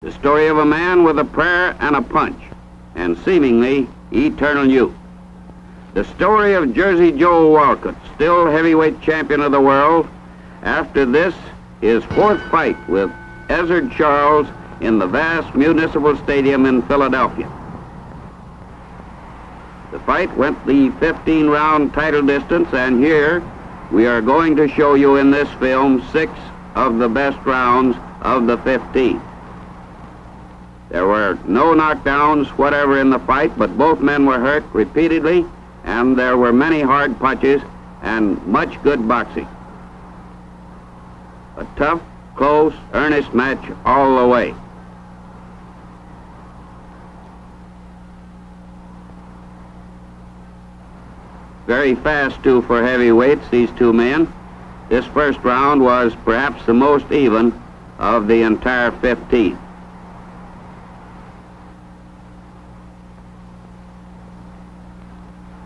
The story of a man with a prayer and a punch, and seemingly eternal youth. The story of Jersey Joe Walcott, still heavyweight champion of the world, after this, his fourth fight with Ezzard Charles in the vast Municipal Stadium in Philadelphia. The fight went the 15-round title distance, and here we are going to show you in this film 6 of the best rounds of the 15. There were no knockdowns whatever in the fight, but both men were hurt repeatedly, and there were many hard punches and much good boxing. A tough, close, earnest match all the way. Very fast, too, for heavyweights, these two men. This first round was perhaps the most even of the entire 15.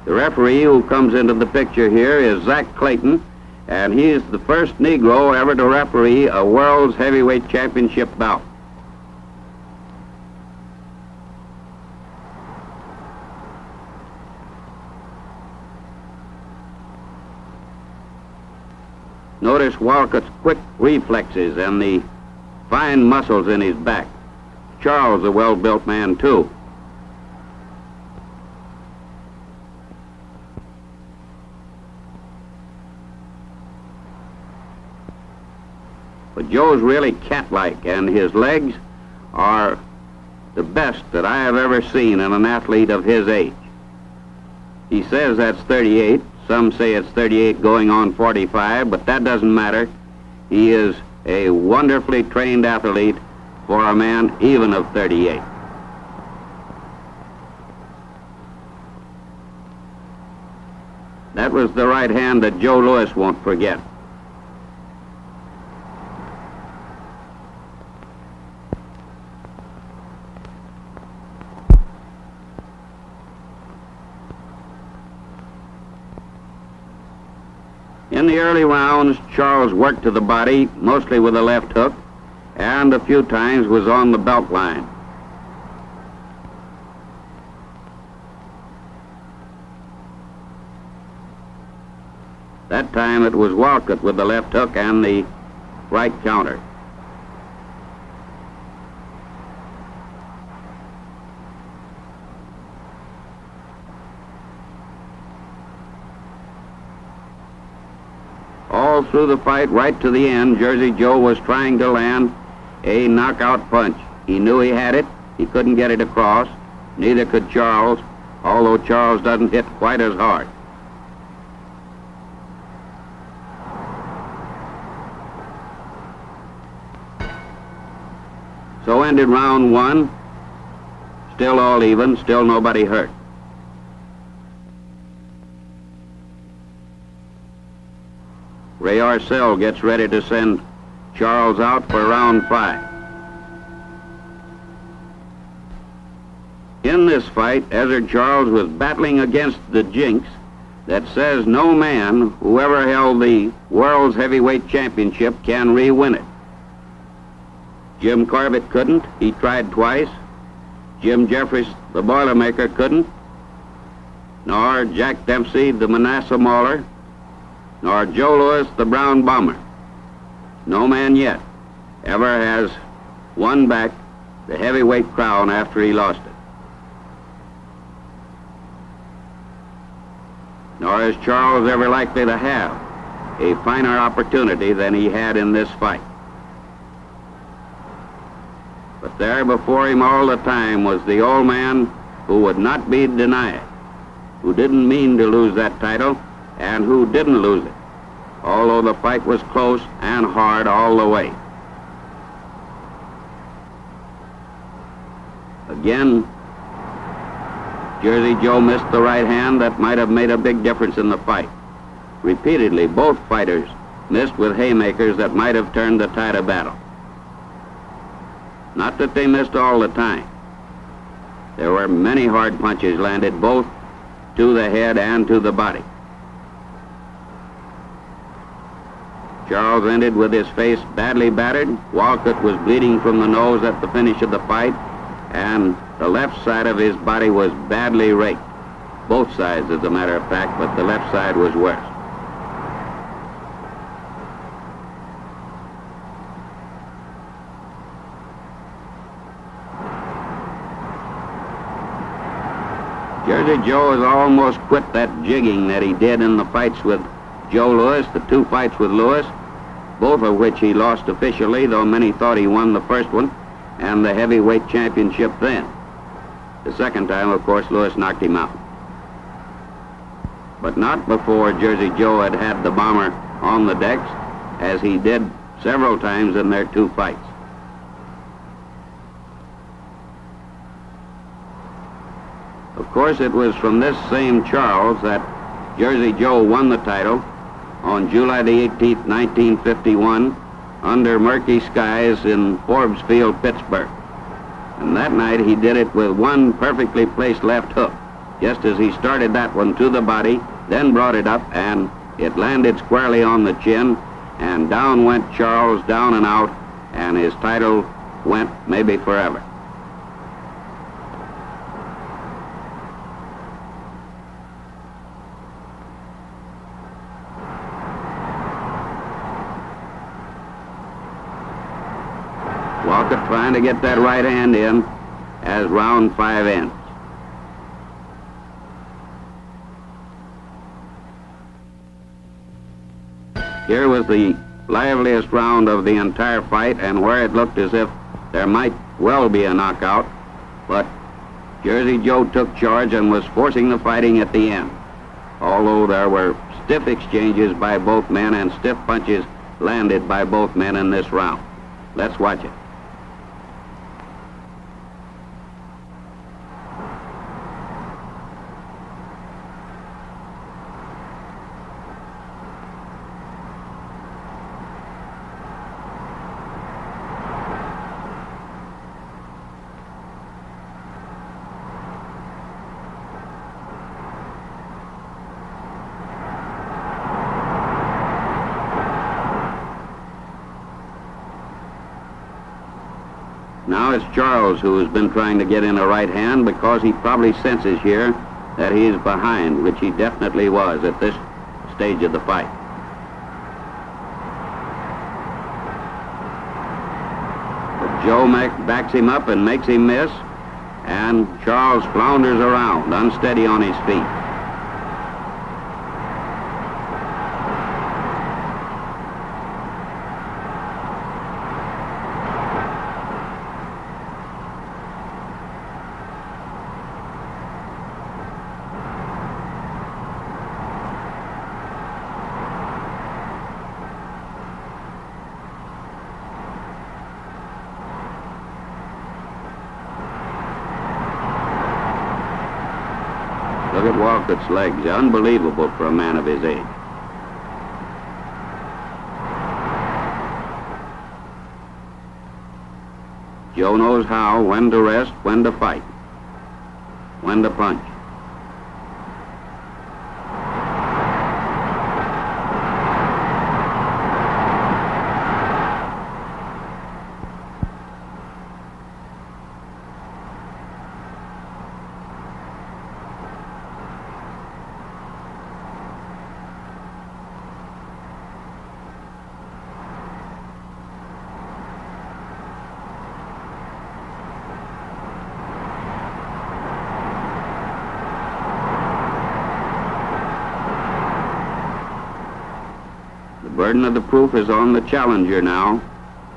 The referee who comes into the picture here is Zach Clayton, and he is the first Negro ever to referee a World's Heavyweight Championship bout. Notice Walcott's quick reflexes and the fine muscles in his back. Charles, a well-built man, too. But Joe's really cat-like, and his legs are the best that I have ever seen in an athlete of his age. He says that's 38. Some say it's 38 going on 45, but that doesn't matter. He is a wonderfully trained athlete for a man even of 38. That was the right hand that Joe Louis won't forget. In the early rounds, Charles worked to the body, mostly with a left hook, and a few times was on the belt line. That time it was Walcott with the left hook and the right counter. All through the fight, right to the end, Jersey Joe was trying to land a knockout punch. He knew he had it. He couldn't get it across. Neither could Charles, although Charles doesn't hit quite as hard. So ended round 1. Still all even, still nobody hurt. Ray Arcel gets ready to send Charles out for round 5. In this fight, Ezzard Charles was battling against the jinx that says no man who ever held the World's Heavyweight Championship can re-win it. Jim Corbett couldn't. He tried twice. Jim Jeffries, the Boilermaker, couldn't. Nor Jack Dempsey, the Manasseh Mauler. Nor Joe Louis, the Brown Bomber. No man yet ever has won back the heavyweight crown after he lost it. Nor is Charles ever likely to have a finer opportunity than he had in this fight. But there before him all the time was the old man who would not be denied, who didn't mean to lose that title, and who didn't lose it, although the fight was close and hard all the way. Again, Jersey Joe missed the right hand that might have made a big difference in the fight. Repeatedly, both fighters missed with haymakers that might have turned the tide of battle. Not that they missed all the time. There were many hard punches landed both to the head and to the body. Charles ended with his face badly battered. Walcott was bleeding from the nose at the finish of the fight, and the left side of his body was badly raked. Both sides, as a matter of fact, but the left side was worse. Jersey Joe has almost quit that jigging that he did in the fights with Joe Louis, the two fights with Louis, both of which he lost officially, though many thought he won the first one, and the heavyweight championship then. The second time, of course, Louis knocked him out. But not before Jersey Joe had had the bomber on the decks, as he did several times in their two fights. Of course, it was from this same Charles that Jersey Joe won the title on July the 18th, 1951, under murky skies in Forbes Field, Pittsburgh. And that night he did it with one perfectly placed left hook, just as he started that one to the body, then brought it up, and it landed squarely on the chin, and down went Charles, down and out, and his title went maybe forever. Walcott trying to get that right hand in as round 5 ends. Here was the liveliest round of the entire fight, and where it looked as if there might well be a knockout, but Jersey Joe took charge and was forcing the fighting at the end, although there were stiff exchanges by both men and stiff punches landed by both men in this round. Let's watch it. Now it's Charles who has been trying to get in a right hand, because he probably senses here that he is behind, which he definitely was at this stage of the fight. But Joe backs him up and makes him miss, and Charles flounders around, unsteady on his feet. Look at Walcott's legs, unbelievable for a man of his age. Joe knows how, when to rest, when to fight, when to punch. The burden of the proof is on the challenger now.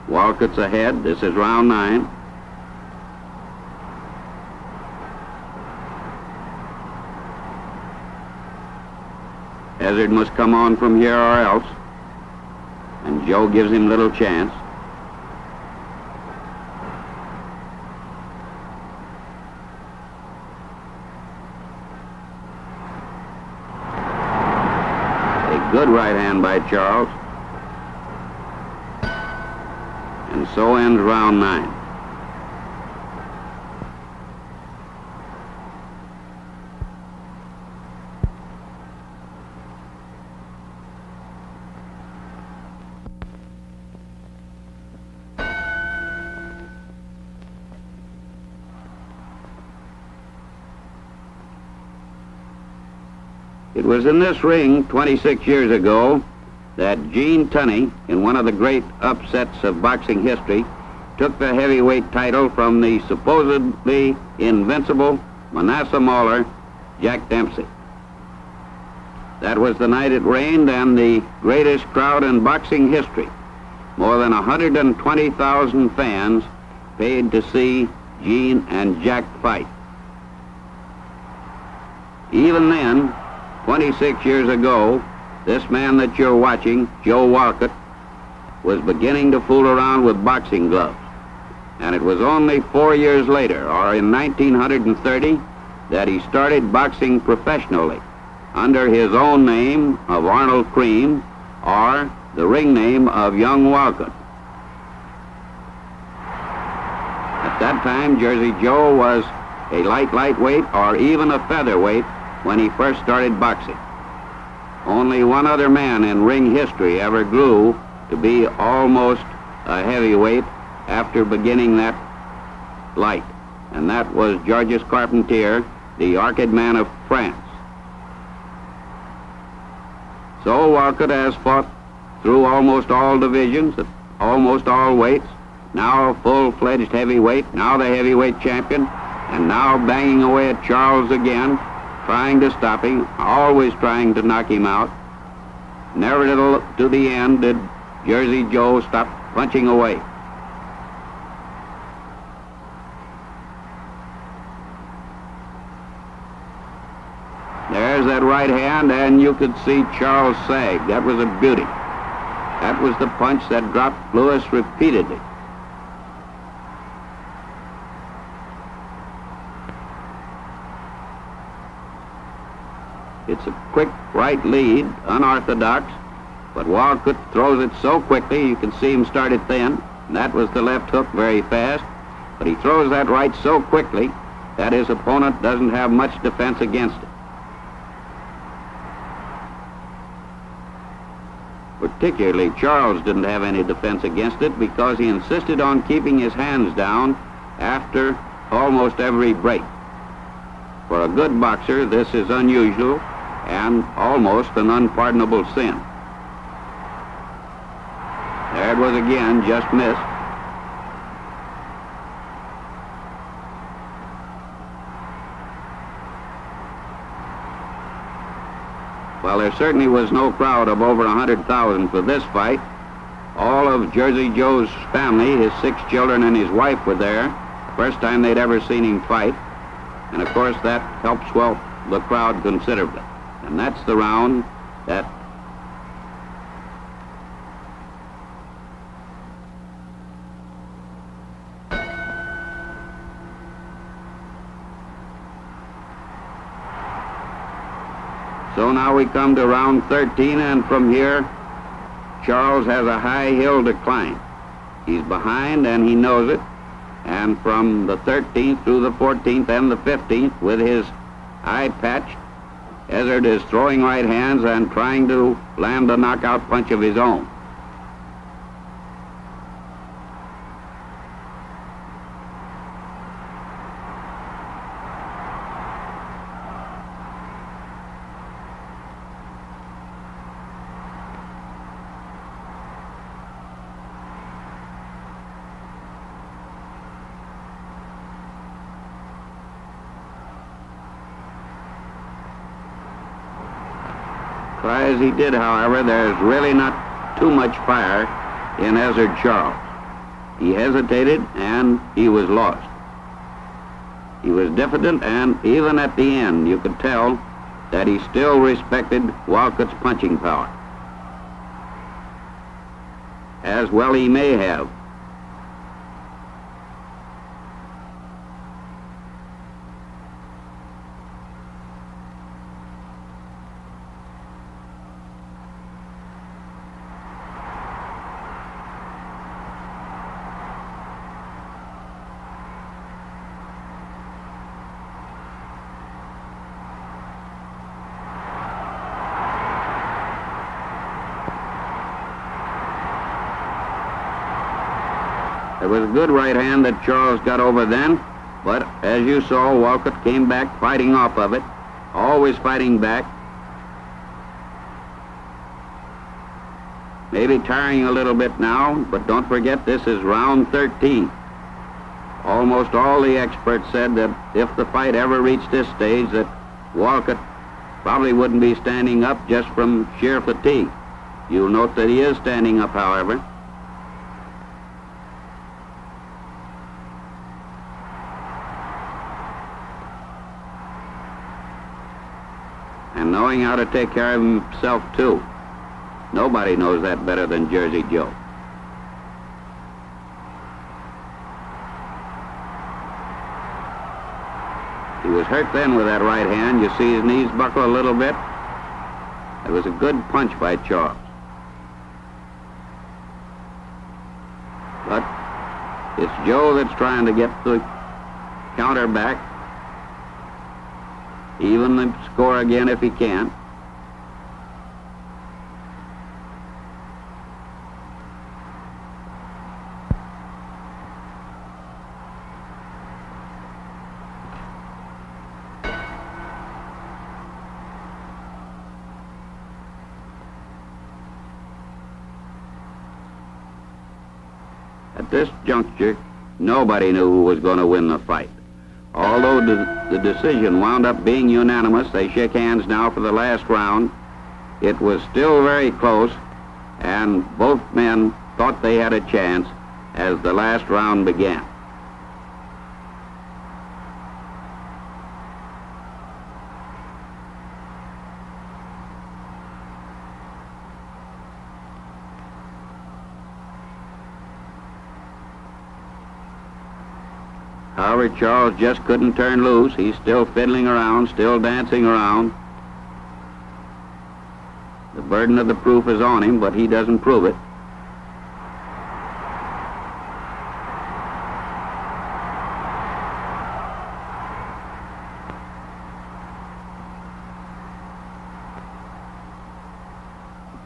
Walcott's ahead. This is round 9. Ezzard must come on from here or else, and Joe gives him little chance. Good right hand by Charles. And so ends round 9. It was in this ring 26 years ago that Gene Tunney, in one of the great upsets of boxing history, took the heavyweight title from the supposedly invincible Manasseh Mauler, Jack Dempsey. That was the night it rained, and the greatest crowd in boxing history. More than 120,000 fans paid to see Gene and Jack fight. Even then, 26 years ago, this man that you're watching, Joe Walcott, was beginning to fool around with boxing gloves. And it was only 4 years later, or in 1930, that he started boxing professionally under his own name of Arnold Cream, or the ring name of Young Walcott. At that time, Jersey Joe was a lightweight or even a featherweight when he first started boxing. Only one other man in ring history ever grew to be almost a heavyweight after beginning that light, and that was Georges Carpentier, the Orchid Man of France. So Walcott has fought through almost all divisions, at almost all weights, now a full-fledged heavyweight, now the heavyweight champion, and now banging away at Charles again, trying to stop him, always trying to knock him out. Never to the end did Jersey Joe stop punching away. There's that right hand, and you could see Charles sag. That was a beauty. That was the punch that dropped Lewis repeatedly. It's a quick right lead, unorthodox, but Walcott throws it so quickly you can see him start it then. And that was the left hook, very fast, but he throws that right so quickly that his opponent doesn't have much defense against it. Particularly, Charles didn't have any defense against it because he insisted on keeping his hands down after almost every break. For a good boxer, this is unusual and almost an unpardonable sin. There it was again, just missed. Well, there certainly was no crowd of over 100,000 for this fight. All of Jersey Joe's family, his 6 children and his wife were there. First time they'd ever seen him fight. And of course that helped swell the crowd considerably. And that's the round that So now we come to round 13, and from here, Charles has a high hill to climb. He's behind, and he knows it. And from the 13th through the 14th and the 15th, with his eye patched, Ezzard is throwing right hands and trying to land a knockout punch of his own. Try as he did, however, there's really not too much fire in Ezzard Charles. He hesitated, and he was lost. He was diffident, and even at the end, you could tell that he still respected Walcott's punching power. As well he may have. It was a good right hand that Charles got over then, but as you saw, Walcott came back fighting off of it, always fighting back, Maybe tiring a little bit now, but don't forget this is round 13. Almost all the experts said that if the fight ever reached this stage, that Walcott probably wouldn't be standing up just from sheer fatigue. You'll note that he is standing up, however. And knowing how to take care of himself, too. Nobody knows that better than Jersey Joe. He was hurt then with that right hand. You see his knees buckle a little bit. It was a good punch by Charles. But it's Joe that's trying to get the counter back. Even the score again if he can. At this juncture, nobody knew who was going to win the fight. Although the decision wound up being unanimous, they shake hands now for the last round. It was still very close, and both men thought they had a chance as the last round began. However, Charles just couldn't turn loose. He's still fiddling around, still dancing around. The burden of the proof is on him, but he doesn't prove it.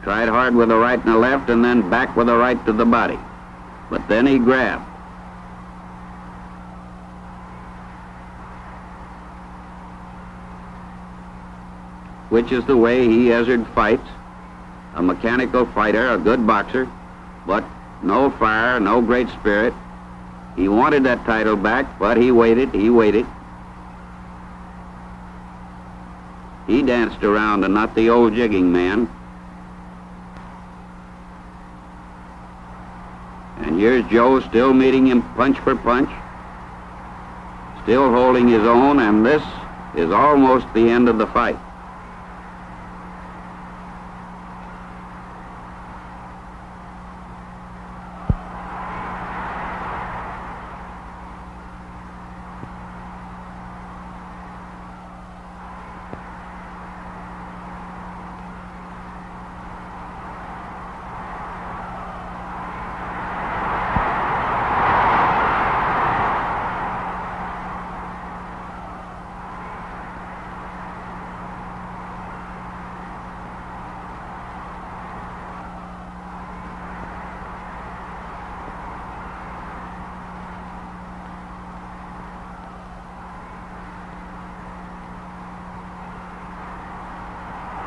Tried hard with the right and the left, and then back with the right to the body. But then he grabbed. Which is the way he, Ezzard, fights. A mechanical fighter, a good boxer, but no fire, no great spirit. He wanted that title back, but he waited, he waited. He danced around and not the old jigging man. And here's Joe still meeting him punch for punch, still holding his own, and this is almost the end of the fight.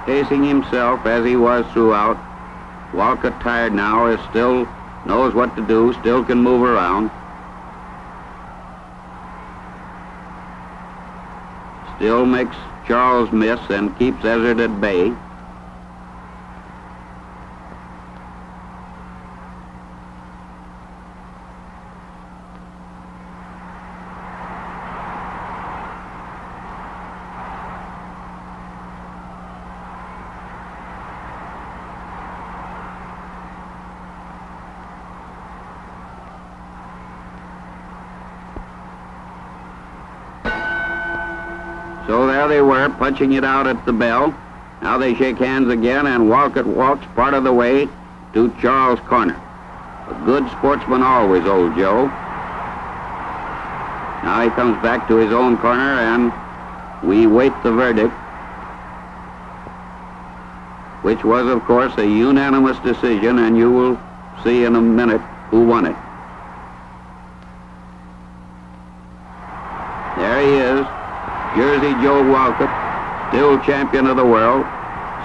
Pacing himself as he was throughout. Walcott, tired now, is still knows what to do, still can move around. Still makes Charles miss and keeps Ezzard at bay. So there they were, punching it out at the bell. Now they shake hands again, and Walcott walks part of the way to Charles' corner. A good sportsman always, old Joe. Now he comes back to his own corner, and we wait the verdict, which was, of course, a unanimous decision, and you will see in a minute who won it. There he is. Jersey Joe Walcott, still champion of the world,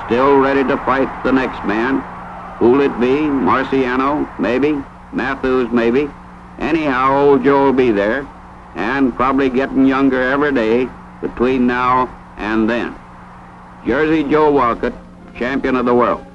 still ready to fight the next man. Who'll it be? Marciano, maybe. Matthews, maybe. Anyhow, old Joe will be there, and probably getting younger every day between now and then. Jersey Joe Walcott, champion of the world.